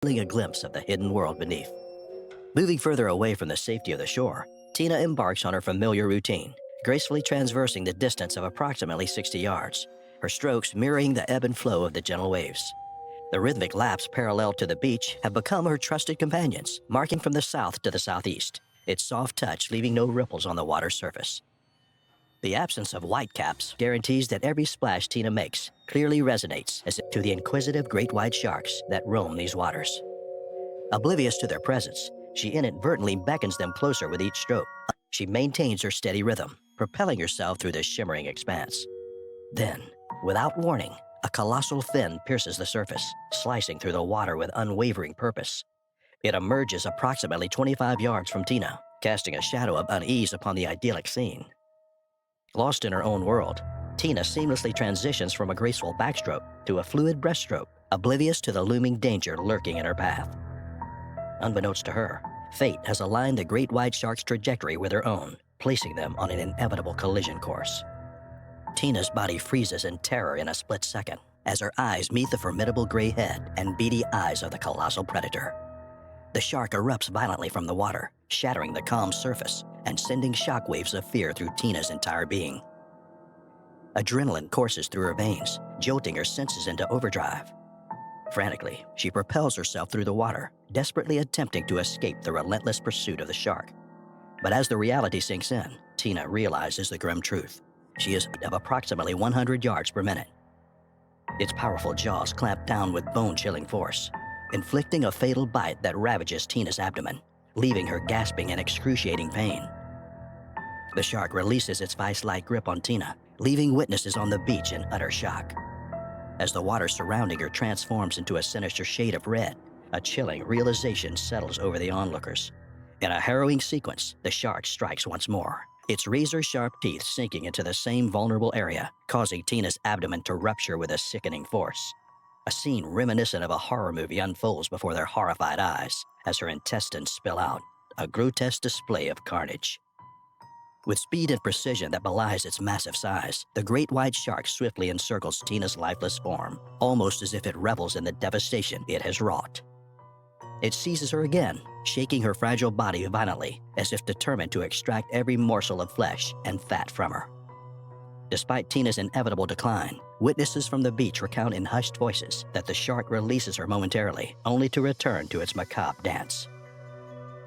a glimpse of the hidden world beneath. Moving further away from the safety of the shore, Tina embarks on her familiar routine, gracefully traversing the distance of approximately 60 yards, her strokes mirroring the ebb and flow of the gentle waves. The rhythmic laps parallel to the beach have become her trusted companions, marking from the south to the southeast, its soft touch leaving no ripples on the water's surface. The absence of whitecaps guarantees that every splash Tina makes clearly resonates as to the inquisitive great white sharks that roam these waters. Oblivious to their presence, she inadvertently beckons them closer with each stroke. She maintains her steady rhythm, propelling herself through the shimmering expanse. Then, without warning, a colossal fin pierces the surface, slicing through the water with unwavering purpose. It emerges approximately 25 yards from Tina, casting a shadow of unease upon the idyllic scene. Lost in her own world, Tina seamlessly transitions from a graceful backstroke to a fluid breaststroke, oblivious to the looming danger lurking in her path. Unbeknownst to her, fate has aligned the great white shark's trajectory with her own, placing them on an inevitable collision course. Tina's body freezes in terror in a split second as her eyes meet the formidable gray head and beady eyes of the colossal predator. The shark erupts violently from the water, shattering the calm surface and sending shockwaves of fear through Tina's entire being. Adrenaline courses through her veins, jolting her senses into overdrive. Frantically, she propels herself through the water, desperately attempting to escape the relentless pursuit of the shark. But as the reality sinks in, Tina realizes the grim truth. She is of approximately 100 yards per minute. Its powerful jaws clamp down with bone-chilling force, inflicting a fatal bite that ravages Tina's abdomen, leaving her gasping in excruciating pain. The shark releases its vice-like grip on Tina, leaving witnesses on the beach in utter shock. As the water surrounding her transforms into a sinister shade of red, a chilling realization settles over the onlookers. In a harrowing sequence, the shark strikes once more, its razor-sharp teeth sinking into the same vulnerable area, causing Tina's abdomen to rupture with a sickening force. A scene reminiscent of a horror movie unfolds before their horrified eyes as her intestines spill out, a grotesque display of carnage. With speed and precision that belies its massive size, the great white shark swiftly encircles Tina's lifeless form, almost as if it revels in the devastation it has wrought. It seizes her again, shaking her fragile body violently, as if determined to extract every morsel of flesh and fat from her. Despite Tina's inevitable decline, witnesses from the beach recount in hushed voices that the shark releases her momentarily, only to return to its macabre dance.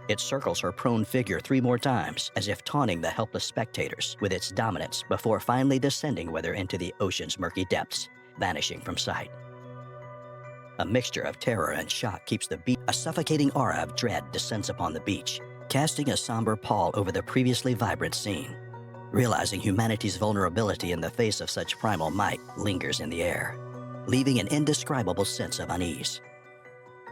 It circles her prone figure 3 more times, as if taunting the helpless spectators with its dominance before finally descending with her into the ocean's murky depths, vanishing from sight. A mixture of terror and shock keeps the beach. A suffocating aura of dread descends upon the beach, casting a somber pall over the previously vibrant scene. Realizing humanity's vulnerability in the face of such primal might lingers in the air, leaving an indescribable sense of unease.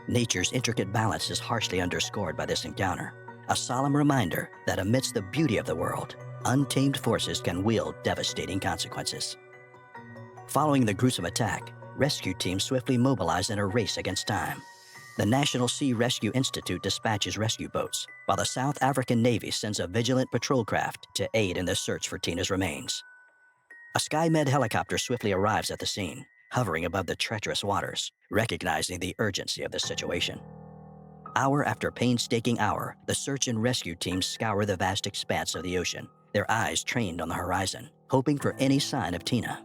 Nature's intricate balance is harshly underscored by this encounter, a solemn reminder that amidst the beauty of the world, untamed forces can wield devastating consequences. Following the gruesome attack, rescue teams swiftly mobilize in a race against time. The National Sea Rescue Institute dispatches rescue boats, while the South African Navy sends a vigilant patrol craft to aid in the search for Tina's remains. A SkyMed helicopter swiftly arrives at the scene, hovering above the treacherous waters, recognizing the urgency of the situation. Hour after painstaking hour, the search and rescue teams scour the vast expanse of the ocean, their eyes trained on the horizon, hoping for any sign of Tina.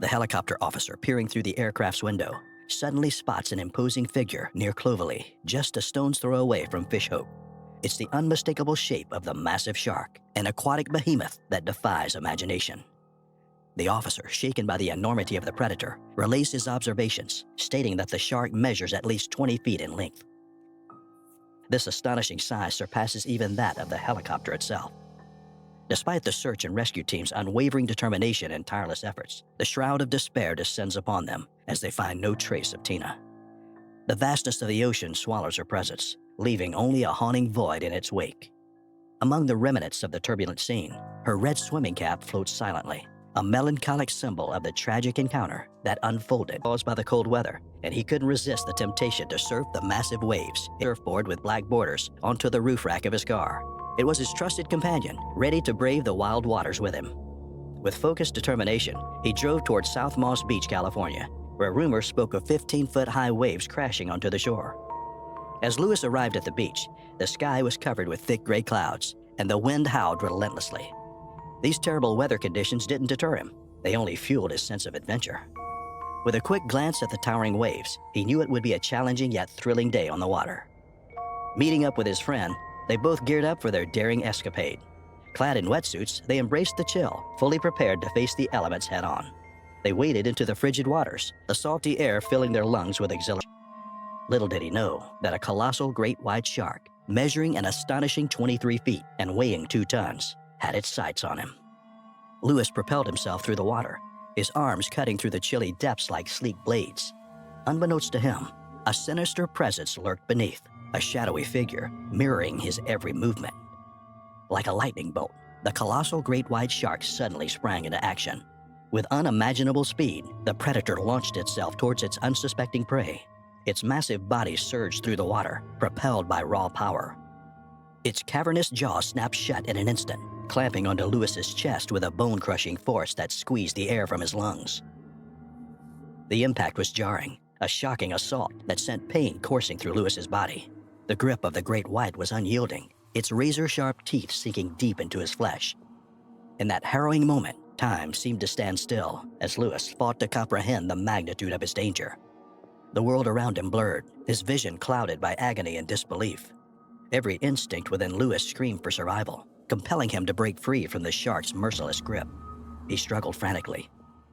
The helicopter officer peering through the aircraft's window suddenly spots an imposing figure near Clovelly, just a stone's throw away from Fish Hope. It's the unmistakable shape of the massive shark, an aquatic behemoth that defies imagination. The officer, shaken by the enormity of the predator, relays his observations, stating that the shark measures at least 20 feet in length. This astonishing size surpasses even that of the helicopter itself. Despite the search and rescue team's unwavering determination and tireless efforts, the shroud of despair descends upon them as they find no trace of Tina. The vastness of the ocean swallows her presence, leaving only a haunting void in its wake. Among the remnants of the turbulent scene, her red swimming cap floats silently, a melancholic symbol of the tragic encounter that unfolded caused by the cold weather, and he couldn't resist the temptation to surf the massive waves, surfboard with black borders, onto the roof rack of his car. It was his trusted companion, ready to brave the wild waters with him. With focused determination, he drove towards South Moss Beach, California, where rumors spoke of 15-foot high waves crashing onto the shore. As Lewis arrived at the beach, the sky was covered with thick gray clouds, and the wind howled relentlessly. These terrible weather conditions didn't deter him. They only fueled his sense of adventure. With a quick glance at the towering waves, he knew it would be a challenging yet thrilling day on the water. Meeting up with his friend, they both geared up for their daring escapade. Clad in wetsuits, they embraced the chill, fully prepared to face the elements head-on. They waded into the frigid waters, the salty air filling their lungs with exhilaration. Little did he know that a colossal great white shark, measuring an astonishing 23 feet and weighing 2 tons, had its sights on him. Lewis propelled himself through the water, his arms cutting through the chilly depths like sleek blades. Unbeknownst to him, a sinister presence lurked beneath, a shadowy figure mirroring his every movement. Like a lightning bolt, the colossal great white shark suddenly sprang into action. With unimaginable speed, the predator launched itself towards its unsuspecting prey. Its massive body surged through the water, propelled by raw power. Its cavernous jaw snapped shut in an instant, clamping onto Lewis's chest with a bone-crushing force that squeezed the air from his lungs. The impact was jarring, a shocking assault that sent pain coursing through Lewis's body. The grip of the great white was unyielding, its razor-sharp teeth sinking deep into his flesh. In that harrowing moment, time seemed to stand still as Lewis fought to comprehend the magnitude of his danger. The world around him blurred, his vision clouded by agony and disbelief. Every instinct within Lewis screamed for survival, compelling him to break free from the shark's merciless grip. He struggled frantically,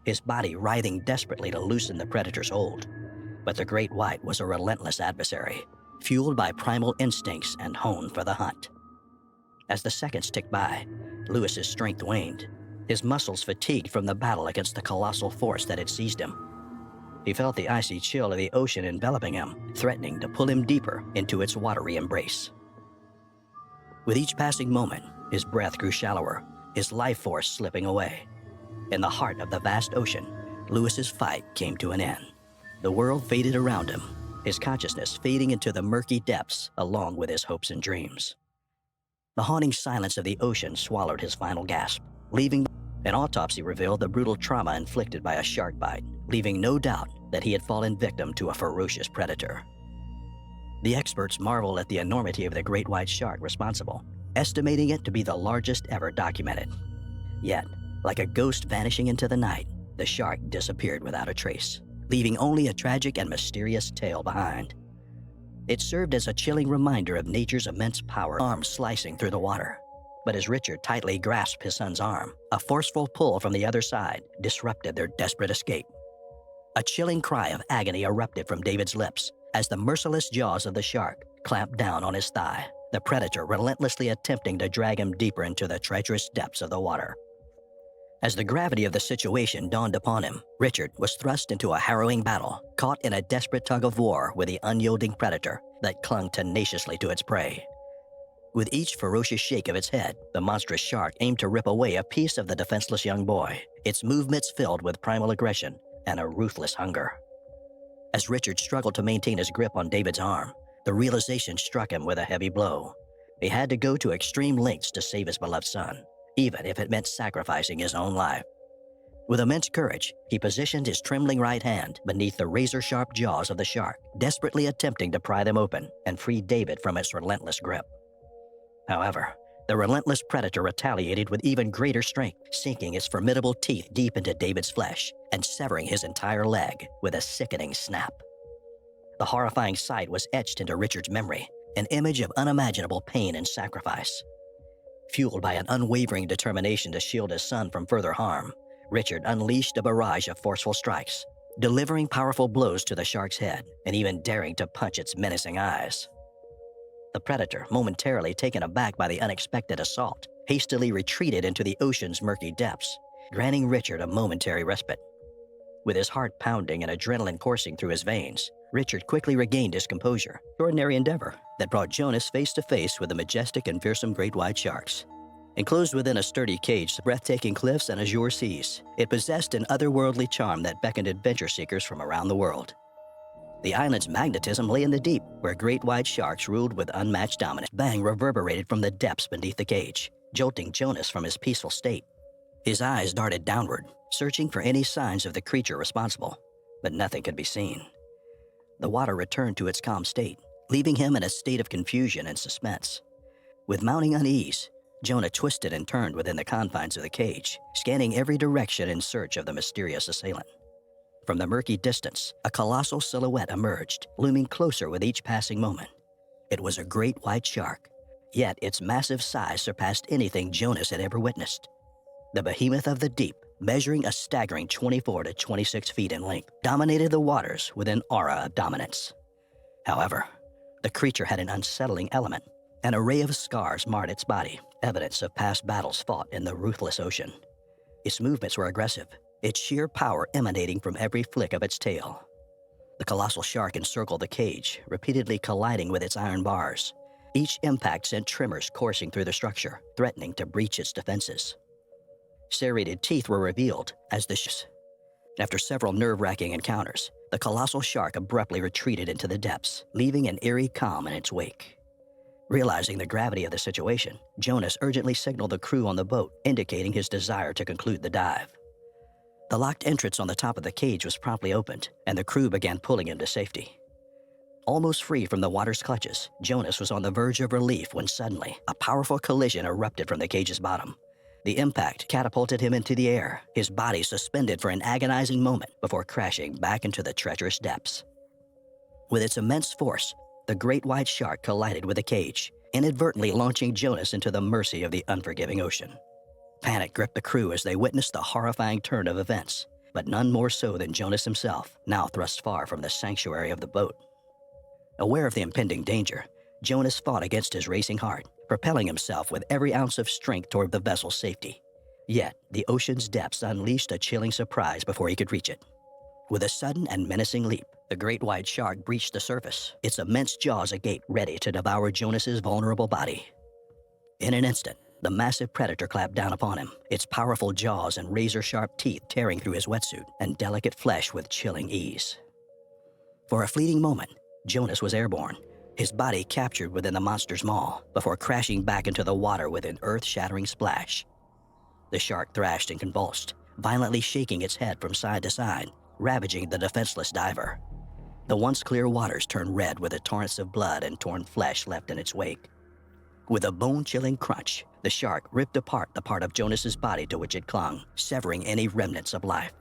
his body writhing desperately to loosen the predator's hold. But the great white was a relentless adversary, fueled by primal instincts and honed for the hunt. As the seconds ticked by, Lewis's strength waned, his muscles fatigued from the battle against the colossal force that had seized him. He felt the icy chill of the ocean enveloping him, threatening to pull him deeper into its watery embrace. With each passing moment, his breath grew shallower, his life force slipping away. In the heart of the vast ocean, Lewis's fight came to an end. The world faded around him, his consciousness fading into the murky depths along with his hopes and dreams. The haunting silence of the ocean swallowed his final gasp, leaving an autopsy revealed the brutal trauma inflicted by a shark bite, leaving no doubt that he had fallen victim to a ferocious predator. The experts marveled at the enormity of the great white shark responsible, estimating it to be the largest ever documented. Yet, like a ghost vanishing into the night, the shark disappeared without a trace, leaving only a tragic and mysterious tale behind. It served as a chilling reminder of nature's immense power, arms slicing through the water. But as Richard tightly grasped his son's arm, a forceful pull from the other side disrupted their desperate escape. A chilling cry of agony erupted from David's lips as the merciless jaws of the shark clamped down on his thigh, the predator relentlessly attempting to drag him deeper into the treacherous depths of the water. As the gravity of the situation dawned upon him, Richard was thrust into a harrowing battle, caught in a desperate tug-of-war with the unyielding predator that clung tenaciously to its prey. With each ferocious shake of its head, the monstrous shark aimed to rip away a piece of the defenseless young boy, its movements filled with primal aggression and a ruthless hunger. As Richard struggled to maintain his grip on David's arm, the realization struck him with a heavy blow. He had to go to extreme lengths to save his beloved son, even if it meant sacrificing his own life. With immense courage, he positioned his trembling right hand beneath the razor-sharp jaws of the shark, desperately attempting to pry them open and free David from its relentless grip. However, the relentless predator retaliated with even greater strength, sinking its formidable teeth deep into David's flesh and severing his entire leg with a sickening snap. The horrifying sight was etched into Richard's memory, an image of unimaginable pain and sacrifice. Fueled by an unwavering determination to shield his son from further harm, Richard unleashed a barrage of forceful strikes, delivering powerful blows to the shark's head and even daring to punch its menacing eyes. The predator, momentarily taken aback by the unexpected assault, hastily retreated into the ocean's murky depths, granting Richard a momentary respite. With his heart pounding and adrenaline coursing through his veins, Richard quickly regained his composure, an extraordinary endeavor that brought Jonas face to face with the majestic and fearsome great white sharks. Enclosed within a sturdy cage, breathtaking cliffs and azure seas, it possessed an otherworldly charm that beckoned adventure seekers from around the world. The island's magnetism lay in the deep, where great white sharks ruled with unmatched dominance. Bang reverberated from the depths beneath the cage, jolting Jonas from his peaceful state. His eyes darted downward, searching for any signs of the creature responsible, but nothing could be seen. The water returned to its calm state, leaving him in a state of confusion and suspense. With mounting unease, Jonah twisted and turned within the confines of the cage, scanning every direction in search of the mysterious assailant. From the murky distance, a colossal silhouette emerged, looming closer with each passing moment. It was a great white shark, yet its massive size surpassed anything Jonas had ever witnessed. The behemoth of the deep, measuring a staggering 24 to 26 feet in length, dominated the waters with an aura of dominance. However, the creature had an unsettling element. An array of scars marred its body, evidence of past battles fought in the ruthless ocean. Its movements were aggressive, its sheer power emanating from every flick of its tail. The colossal shark encircled the cage, repeatedly colliding with its iron bars. Each impact sent tremors coursing through the structure, threatening to breach its defenses. Serrated teeth were revealed as after several nerve-wracking encounters, the colossal shark abruptly retreated into the depths, leaving an eerie calm in its wake. Realizing the gravity of the situation, Jonas urgently signaled the crew on the boat, indicating his desire to conclude the dive. The locked entrance on the top of the cage was promptly opened, and the crew began pulling him to safety. Almost free from the water's clutches, Jonas was on the verge of relief when suddenly a powerful collision erupted from the cage's bottom. The impact catapulted him into the air, his body suspended for an agonizing moment before crashing back into the treacherous depths. With its immense force, the great white shark collided with the cage, inadvertently launching Jonas into the mercy of the unforgiving ocean. Panic gripped the crew as they witnessed the horrifying turn of events, but none more so than Jonas himself, now thrust far from the sanctuary of the boat. Aware of the impending danger, Jonas fought against his racing heart, propelling himself with every ounce of strength toward the vessel's safety. Yet, the ocean's depths unleashed a chilling surprise before he could reach it. With a sudden and menacing leap, the great white shark breached the surface, its immense jaws agape, ready to devour Jonas's vulnerable body. In an instant, the massive predator clapped down upon him, its powerful jaws and razor-sharp teeth tearing through his wetsuit and delicate flesh with chilling ease. For a fleeting moment, Jonas was airborne, his body captured within the monster's maw, before crashing back into the water with an earth-shattering splash. The shark thrashed and convulsed, violently shaking its head from side to side, ravaging the defenseless diver. The once clear waters turned red with the torrents of blood and torn flesh left in its wake. With a bone-chilling crunch, the shark ripped apart the part of Jonas's body to which it clung, severing any remnants of life.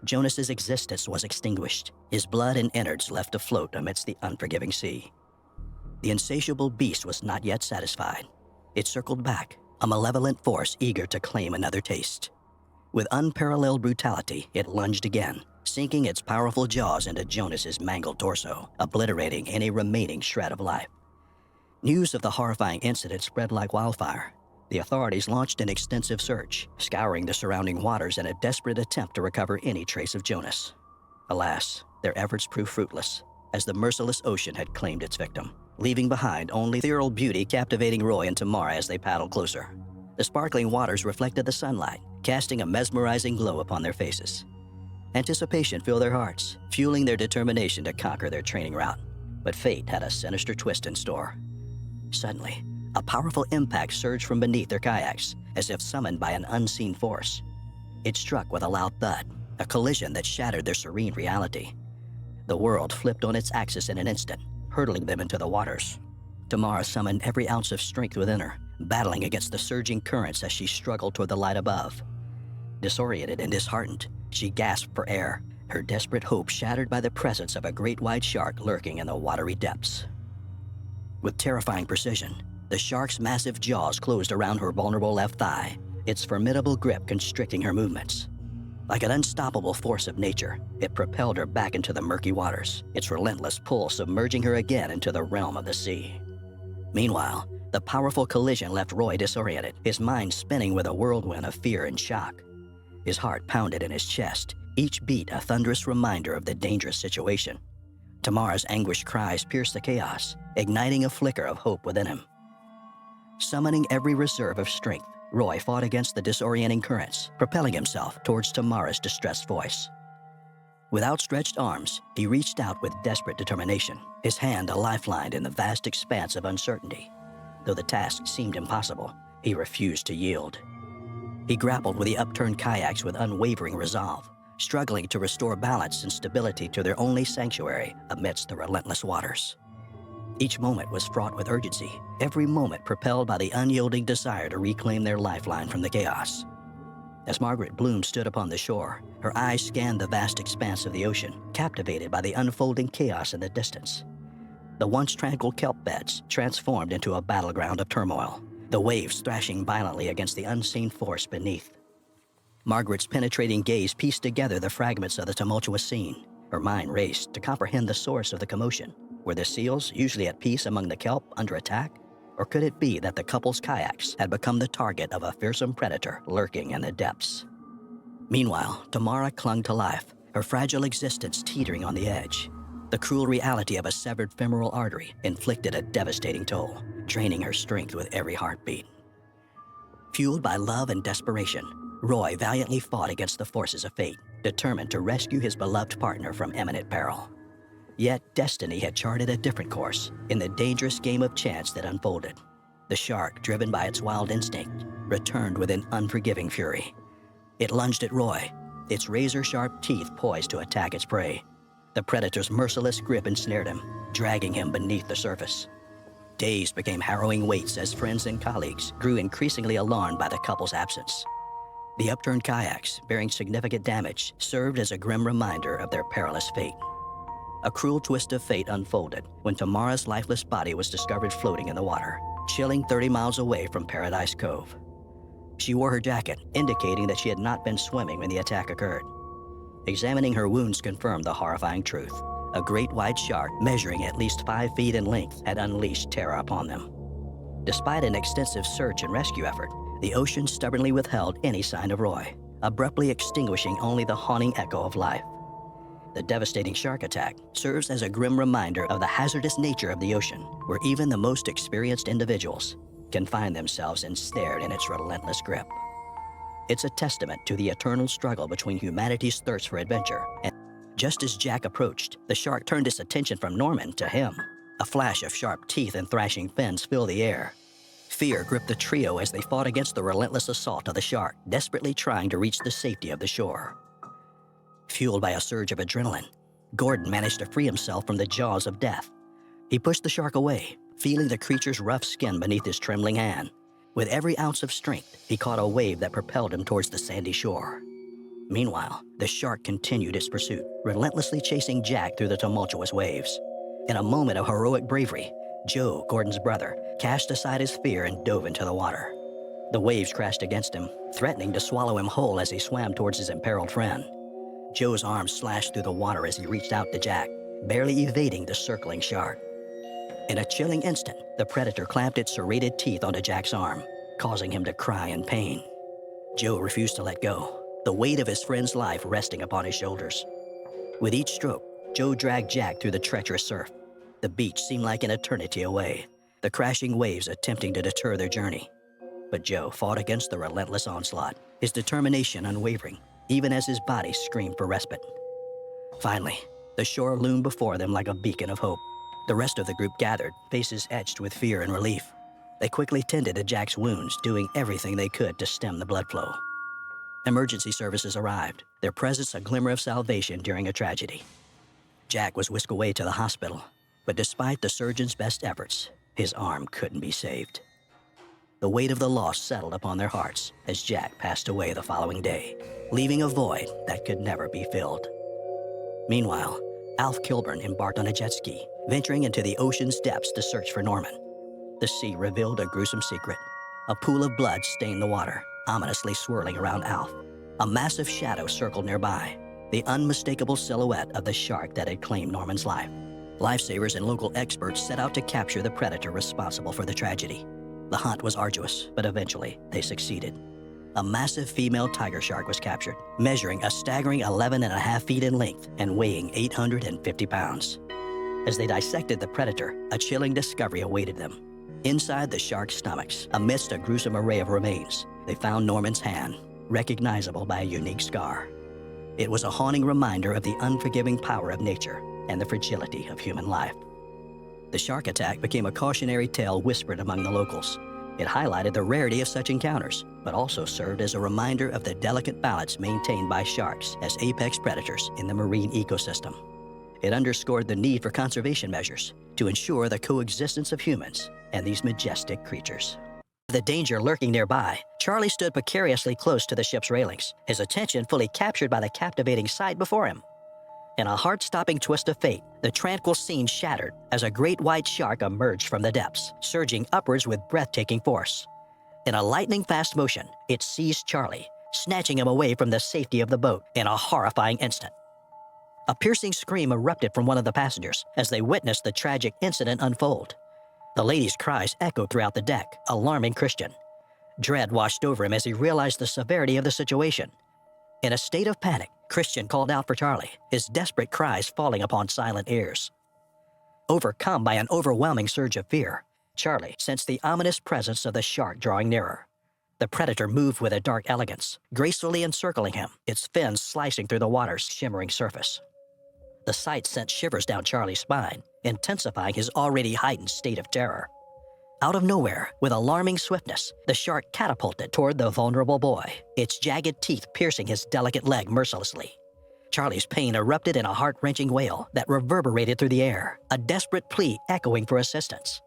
Jonas's existence was extinguished, his blood and innards left afloat amidst the unforgiving sea. The insatiable beast was not yet satisfied. It circled back, a malevolent force eager to claim another taste. With unparalleled brutality, it lunged again, sinking its powerful jaws into Jonas's mangled torso, obliterating any remaining shred of life. News of the horrifying incident spread like wildfire. The authorities launched an extensive search, scouring the surrounding waters in a desperate attempt to recover any trace of Jonas. Alas, their efforts proved fruitless, as the merciless ocean had claimed its victim, leaving behind only ethereal beauty captivating Roy and Tamara as they paddled closer. The sparkling waters reflected the sunlight, casting a mesmerizing glow upon their faces. Anticipation filled their hearts, fueling their determination to conquer their training route. But fate had a sinister twist in store. Suddenly, a powerful impact surged from beneath their kayaks, as if summoned by an unseen force. It struck with a loud thud, a collision that shattered their serene reality. The world flipped on its axis in an instant, hurtling them into the waters. Tamara summoned every ounce of strength within her, battling against the surging currents as she struggled toward the light above. Disoriented and disheartened, she gasped for air, her desperate hope shattered by the presence of a great white shark lurking in the watery depths. With terrifying precision, the shark's massive jaws closed around her vulnerable left thigh, its formidable grip constricting her movements. Like an unstoppable force of nature, it propelled her back into the murky waters, its relentless pull submerging her again into the realm of the sea. Meanwhile, the powerful collision left Roy disoriented, his mind spinning with a whirlwind of fear and shock. His heart pounded in his chest, each beat a thunderous reminder of the dangerous situation. Tamara's anguished cries pierced the chaos, igniting a flicker of hope within him. Summoning every reserve of strength, Roy fought against the disorienting currents, propelling himself towards Tamara's distressed voice. With outstretched arms, he reached out with desperate determination, his hand a lifeline in the vast expanse of uncertainty. Though the task seemed impossible, he refused to yield. He grappled with the upturned kayaks with unwavering resolve, struggling to restore balance and stability to their only sanctuary amidst the relentless waters. Each moment was fraught with urgency, every moment propelled by the unyielding desire to reclaim their lifeline from the chaos. As Margaret Bloom stood upon the shore, her eyes scanned the vast expanse of the ocean, captivated by the unfolding chaos in the distance. The once tranquil kelp beds transformed into a battleground of turmoil, the waves thrashing violently against the unseen force beneath. Margaret's penetrating gaze pieced together the fragments of the tumultuous scene. Her mind raced to comprehend the source of the commotion. Were the seals usually at peace among the kelp under attack? Or could it be that the couple's kayaks had become the target of a fearsome predator lurking in the depths? Meanwhile, Tamara clung to life, her fragile existence teetering on the edge. The cruel reality of a severed femoral artery inflicted a devastating toll, draining her strength with every heartbeat. Fueled by love and desperation, Roy valiantly fought against the forces of fate, determined to rescue his beloved partner from imminent peril. Yet destiny had charted a different course in the dangerous game of chance that unfolded. The shark, driven by its wild instinct, returned with an unforgiving fury. It lunged at Roy, its razor-sharp teeth poised to attack its prey. The predator's merciless grip ensnared him, dragging him beneath the surface. Days became harrowing waits as friends and colleagues grew increasingly alarmed by the couple's absence. The upturned kayaks, bearing significant damage, served as a grim reminder of their perilous fate. A cruel twist of fate unfolded when Tamara's lifeless body was discovered floating in the water, chilling 30 miles away from Paradise Cove. She wore her jacket, indicating that she had not been swimming when the attack occurred. Examining her wounds confirmed the horrifying truth. A great white shark measuring at least 5 feet in length had unleashed terror upon them. Despite an extensive search and rescue effort, the ocean stubbornly withheld any sign of Roy, abruptly extinguishing only the haunting echo of life. The devastating shark attack serves as a grim reminder of the hazardous nature of the ocean, where even the most experienced individuals can find themselves ensnared in its relentless grip. It's a testament to the eternal struggle between humanity's thirst for adventure, and just as Jack approached, the shark turned its attention from Norman to him. A flash of sharp teeth and thrashing fins filled the air. Fear gripped the trio as they fought against the relentless assault of the shark, desperately trying to reach the safety of the shore. Fueled by a surge of adrenaline, Gordon managed to free himself from the jaws of death. He pushed the shark away, feeling the creature's rough skin beneath his trembling hand. With every ounce of strength, he caught a wave that propelled him towards the sandy shore. Meanwhile, the shark continued its pursuit, relentlessly chasing Jack through the tumultuous waves. In a moment of heroic bravery, Joe, Gordon's brother, cast aside his fear and dove into the water. The waves crashed against him, threatening to swallow him whole as he swam towards his imperiled friend. Joe's arms slashed through the water as he reached out to Jack, barely evading the circling shark. In a chilling instant, the predator clamped its serrated teeth onto Jack's arm, causing him to cry in pain. Joe refused to let go, the weight of his friend's life resting upon his shoulders. With each stroke, Joe dragged Jack through the treacherous surf. The beach seemed like an eternity away, the crashing waves attempting to deter their journey. But Joe fought against the relentless onslaught, his determination unwavering, even as his body screamed for respite. Finally, the shore loomed before them like a beacon of hope. The rest of the group gathered, faces etched with fear and relief. They quickly tended to Jack's wounds, doing everything they could to stem the blood flow. Emergency services arrived, their presence a glimmer of salvation during a tragedy. Jack was whisked away to the hospital, but despite the surgeon's best efforts, his arm couldn't be saved. The weight of the loss settled upon their hearts as Jack passed away the following day, leaving a void that could never be filled. Meanwhile, Alf Kilburn embarked on a jet ski, venturing into the ocean's depths to search for Norman. The sea revealed a gruesome secret. A pool of blood stained the water, ominously swirling around Alf. A massive shadow circled nearby, the unmistakable silhouette of the shark that had claimed Norman's life. Lifesavers and local experts set out to capture the predator responsible for the tragedy. The hunt was arduous, but eventually they succeeded. A massive female tiger shark was captured, measuring a staggering 11.5 feet in length and weighing 850 pounds. As they dissected the predator, a chilling discovery awaited them. Inside the shark's stomachs, amidst a gruesome array of remains, they found Norman's hand, recognizable by a unique scar. It was a haunting reminder of the unforgiving power of nature and the fragility of human life. The shark attack became a cautionary tale whispered among the locals. It highlighted the rarity of such encounters, but also served as a reminder of the delicate balance maintained by sharks as apex predators in the marine ecosystem. It underscored the need for conservation measures to ensure the coexistence of humans and these majestic creatures. With the danger lurking nearby, Charlie stood precariously close to the ship's railings, his attention fully captured by the captivating sight before him. In a heart-stopping twist of fate, the tranquil scene shattered as a great white shark emerged from the depths, surging upwards with breathtaking force. In a lightning-fast motion, it seized Charlie, snatching him away from the safety of the boat in a horrifying instant. A piercing scream erupted from one of the passengers as they witnessed the tragic incident unfold. The lady's cries echoed throughout the deck, alarming Christian. Dread washed over him as he realized the severity of the situation. In a state of panic, Christian called out for Charlie, his desperate cries falling upon silent ears. Overcome by an overwhelming surge of fear, Charlie sensed the ominous presence of the shark drawing nearer. The predator moved with a dark elegance, gracefully encircling him, its fins slicing through the water's shimmering surface. The sight sent shivers down Charlie's spine, intensifying his already heightened state of terror. Out of nowhere, with alarming swiftness, the shark catapulted toward the vulnerable boy, its jagged teeth piercing his delicate leg mercilessly. Charlie's pain erupted in a heart-wrenching wail that reverberated through the air, a desperate plea echoing for assistance.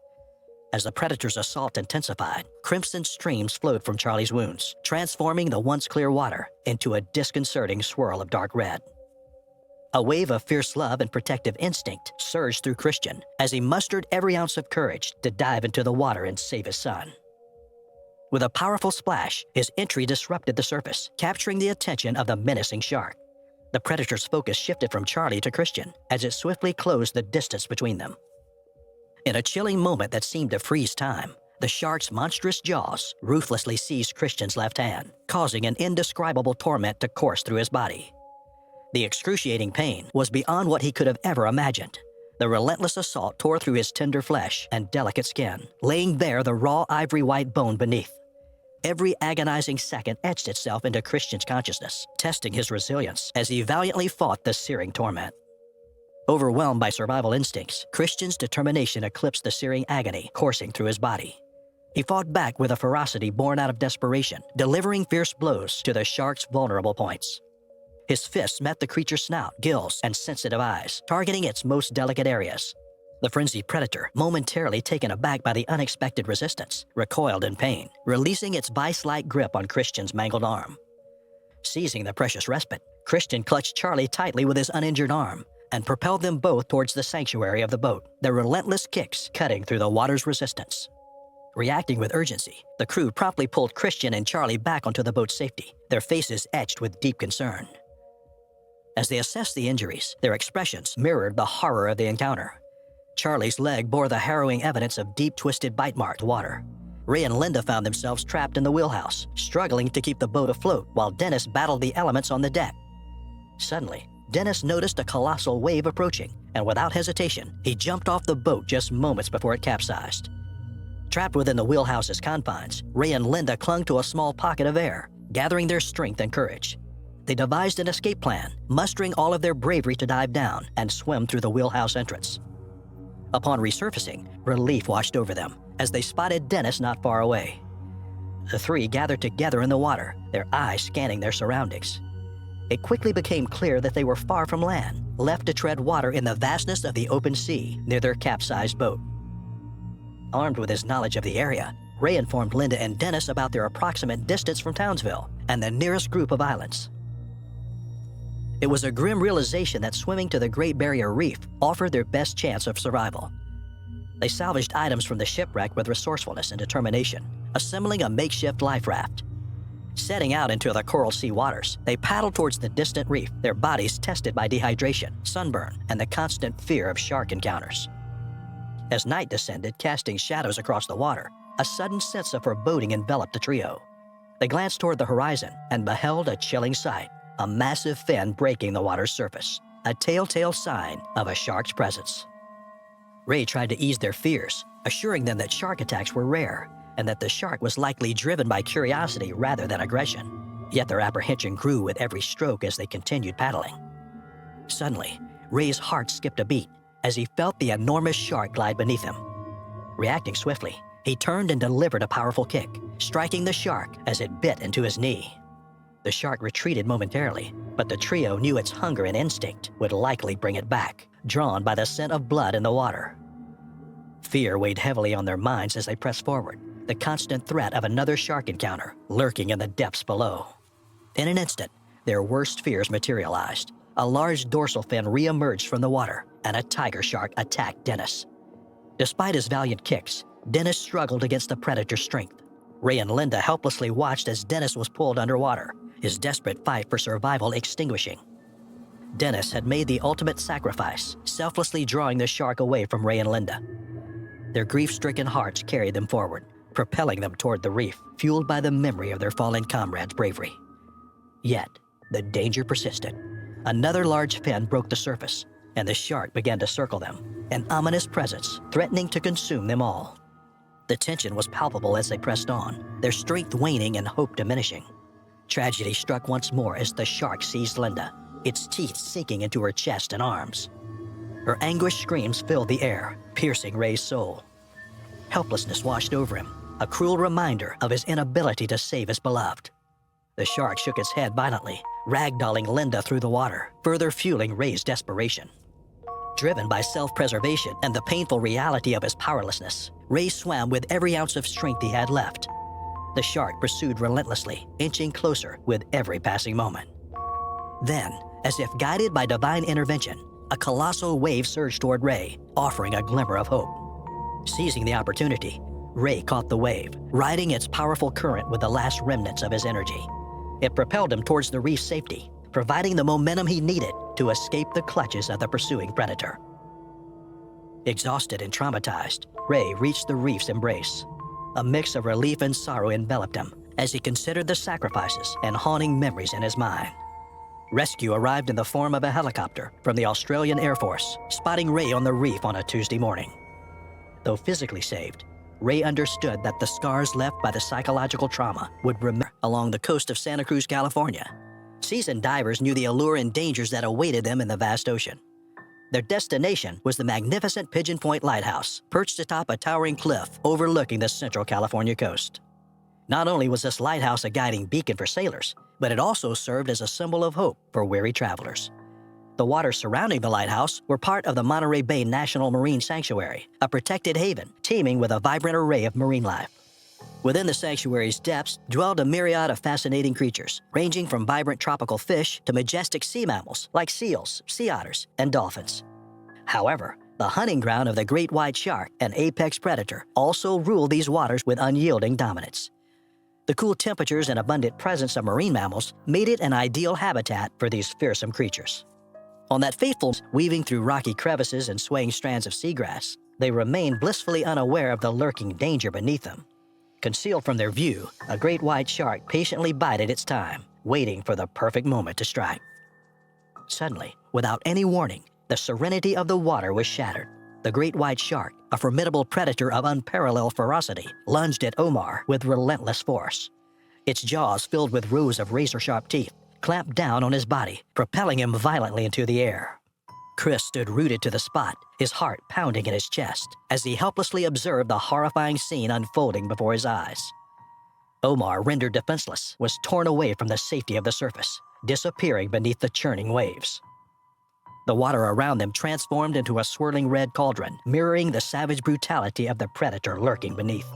As the predator's assault intensified, crimson streams flowed from Charlie's wounds, transforming the once clear water into a disconcerting swirl of dark red. A wave of fierce love and protective instinct surged through Christian as he mustered every ounce of courage to dive into the water and save his son. With a powerful splash, his entry disrupted the surface, capturing the attention of the menacing shark. The predator's focus shifted from Charlie to Christian as it swiftly closed the distance between them. In a chilling moment that seemed to freeze time, the shark's monstrous jaws ruthlessly seized Christian's left hand, causing an indescribable torment to course through his body. The excruciating pain was beyond what he could have ever imagined. The relentless assault tore through his tender flesh and delicate skin, laying bare the raw ivory-white bone beneath. Every agonizing second etched itself into Christian's consciousness, testing his resilience as he valiantly fought the searing torment. Overwhelmed by survival instincts, Christian's determination eclipsed the searing agony coursing through his body. He fought back with a ferocity born out of desperation, delivering fierce blows to the shark's vulnerable points. His fists met the creature's snout, gills, and sensitive eyes, targeting its most delicate areas. The frenzied predator, momentarily taken aback by the unexpected resistance, recoiled in pain, releasing its vice-like grip on Christian's mangled arm. Seizing the precious respite, Christian clutched Charlie tightly with his uninjured arm and propelled them both towards the sanctuary of the boat, their relentless kicks cutting through the water's resistance. Reacting with urgency, the crew promptly pulled Christian and Charlie back onto the boat's safety, their faces etched with deep concern. As they assessed the injuries, their expressions mirrored the horror of the encounter. Charlie's leg bore the harrowing evidence of deep, twisted bite marks in water. Ray and Linda found themselves trapped in the wheelhouse, struggling to keep the boat afloat while Dennis battled the elements on the deck. Suddenly, Dennis noticed a colossal wave approaching, and without hesitation, he jumped off the boat just moments before it capsized. Trapped within the wheelhouse's confines, Ray and Linda clung to a small pocket of air, gathering their strength and courage. They devised an escape plan, mustering all of their bravery to dive down and swim through the wheelhouse entrance. Upon resurfacing, relief washed over them as they spotted Dennis not far away. The three gathered together in the water, their eyes scanning their surroundings. It quickly became clear that they were far from land, left to tread water in the vastness of the open sea near their capsized boat. Armed with his knowledge of the area, Ray informed Linda and Dennis about their approximate distance from Townsville and the nearest group of islands. It was a grim realization that swimming to the Great Barrier Reef offered their best chance of survival. They salvaged items from the shipwreck with resourcefulness and determination, assembling a makeshift life raft. Setting out into the coral sea waters, they paddled towards the distant reef, their bodies tested by dehydration, sunburn, and the constant fear of shark encounters. As night descended, casting shadows across the water, a sudden sense of foreboding enveloped the trio. They glanced toward the horizon and beheld a chilling sight. A massive fin breaking the water's surface, a telltale sign of a shark's presence. Ray tried to ease their fears, assuring them that shark attacks were rare and that the shark was likely driven by curiosity rather than aggression. Yet their apprehension grew with every stroke as they continued paddling. Suddenly, Ray's heart skipped a beat as he felt the enormous shark glide beneath him. Reacting swiftly, he turned and delivered a powerful kick, striking the shark as it bit into his knee. The shark retreated momentarily, but the trio knew its hunger and instinct would likely bring it back. drawn by the scent of blood in the water. Fear weighed heavily on their minds as they pressed forward, the constant threat of another shark encounter lurking in the depths below. In an instant, their worst fears materialized. A large dorsal fin re-emerged from the water, and a tiger shark attacked Dennis. Despite his valiant kicks, Dennis struggled against the predator's strength. Ray and Linda helplessly watched as Dennis was pulled underwater, his desperate fight for survival extinguishing. Dennis had made the ultimate sacrifice, selflessly drawing the shark away from Ray and Linda. Their grief-stricken hearts carried them forward, propelling them toward the reef, fueled by the memory of their fallen comrade's bravery. Yet, the danger persisted. Another large fin broke the surface, and the shark began to circle them, an ominous presence threatening to consume them all. The tension was palpable as they pressed on, their strength waning and hope diminishing. Tragedy struck once more as the shark seized Linda, its teeth sinking into her chest and arms. Her anguished screams filled the air, piercing Ray's soul. Helplessness washed over him, a cruel reminder of his inability to save his beloved. The shark shook its head violently, ragdolling Linda through the water, further fueling Ray's desperation. Driven by self-preservation and the painful reality of his powerlessness, Ray swam with every ounce of strength he had left. The shark pursued relentlessly, inching closer with every passing moment. Then, as if guided by divine intervention, a colossal wave surged toward Ray, offering a glimmer of hope. Seizing the opportunity, Ray caught the wave, riding its powerful current with the last remnants of his energy. It propelled him towards the reef's safety, providing the momentum he needed to escape the clutches of the pursuing predator. Exhausted and traumatized, Ray reached the reef's embrace. A mix of relief and sorrow enveloped him as he considered the sacrifices and haunting memories in his mind. Rescue arrived in the form of a helicopter from the Australian Air Force, spotting Ray on the reef on a Tuesday morning. Though physically saved, Ray understood that the scars left by the psychological trauma would remain along the coast of Santa Cruz, California. Seasoned divers knew the allure and dangers that awaited them in the vast ocean. Their destination was the magnificent Pigeon Point Lighthouse, perched atop a towering cliff overlooking the central California coast. Not only was this lighthouse a guiding beacon for sailors, but it also served as a symbol of hope for weary travelers. The waters surrounding the lighthouse were part of the Monterey Bay National Marine Sanctuary, a protected haven teeming with a vibrant array of marine life. Within the sanctuary's depths dwelled a myriad of fascinating creatures, ranging from vibrant tropical fish to majestic sea mammals like seals, sea otters, and dolphins. However, the hunting ground of the great white shark, an apex predator, also ruled these waters with unyielding dominance. The cool temperatures and abundant presence of marine mammals made it an ideal habitat for these fearsome creatures. On that fateful weaving through rocky crevices and swaying strands of seagrass, they remained blissfully unaware of the lurking danger beneath them. Concealed from their view, a great white shark patiently bided its time, waiting for the perfect moment to strike. Suddenly, without any warning, the serenity of the water was shattered. The great white shark, a formidable predator of unparalleled ferocity, lunged at Omar with relentless force. Its jaws, filled with rows of razor-sharp teeth, clamped down on his body, propelling him violently into the air. Chris stood rooted to the spot, his heart pounding in his chest, as he helplessly observed the horrifying scene unfolding before his eyes. Omar, rendered defenseless, was torn away from the safety of the surface, disappearing beneath the churning waves. The water around them transformed into a swirling red cauldron, mirroring the savage brutality of the predator lurking beneath.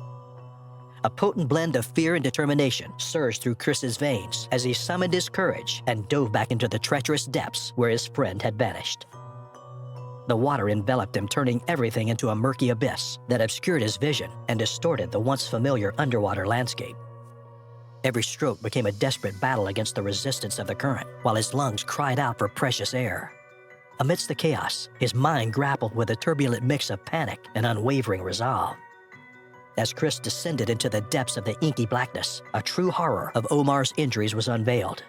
A potent blend of fear and determination surged through Chris's veins as he summoned his courage and dove back into the treacherous depths where his friend had vanished. The water enveloped him, turning everything into a murky abyss that obscured his vision and distorted the once familiar underwater landscape. Every stroke became a desperate battle against the resistance of the current, while his lungs cried out for precious air. Amidst the chaos, his mind grappled with a turbulent mix of panic and unwavering resolve. As Chris descended into the depths of the inky blackness, a true horror of Omar's injuries was unveiled.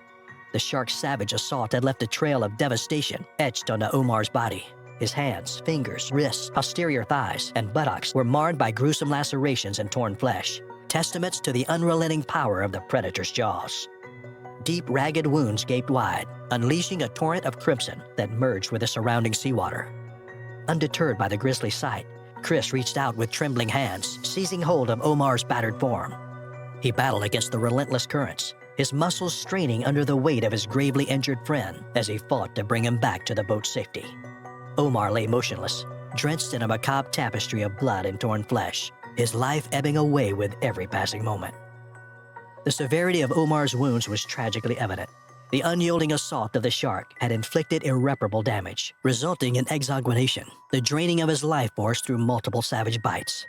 The shark's savage assault had left a trail of devastation etched onto Omar's body. His hands, fingers, wrists, posterior thighs, and buttocks were marred by gruesome lacerations and torn flesh, testaments to the unrelenting power of the predator's jaws. Deep, ragged wounds gaped wide, unleashing a torrent of crimson that merged with the surrounding seawater. Undeterred by the grisly sight, Chris reached out with trembling hands, seizing hold of Omar's battered form. He battled against the relentless currents, his muscles straining under the weight of his gravely injured friend as he fought to bring him back to the boat's safety. Omar lay motionless, drenched in a macabre tapestry of blood and torn flesh, his life ebbing away with every passing moment. The severity of Omar's wounds was tragically evident. The unyielding assault of the shark had inflicted irreparable damage, resulting in exsanguination, the draining of his life force through multiple savage bites.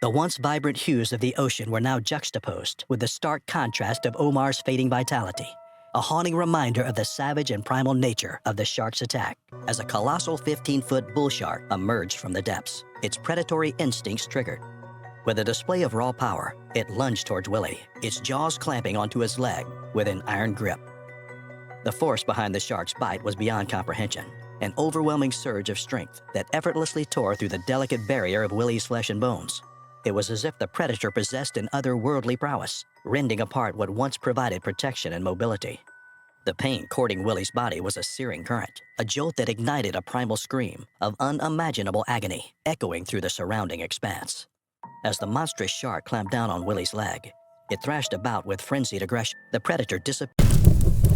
The once vibrant hues of the ocean were now juxtaposed with the stark contrast of Omar's fading vitality, a haunting reminder of the savage and primal nature of the shark's attack. As a colossal 15-foot bull shark emerged from the depths, its predatory instincts triggered. With a display of raw power, it lunged towards Willie, its jaws clamping onto his leg with an iron grip. The force behind the shark's bite was beyond comprehension, an overwhelming surge of strength that effortlessly tore through the delicate barrier of Willie's flesh and bones. It was as if the predator possessed an otherworldly prowess, rending apart what once provided protection and mobility. The pain courting Willie's body was a searing current, a jolt that ignited a primal scream of unimaginable agony, echoing through the surrounding expanse. As the monstrous shark clamped down on Willie's leg, it thrashed about with frenzied aggression. The predator disappeared.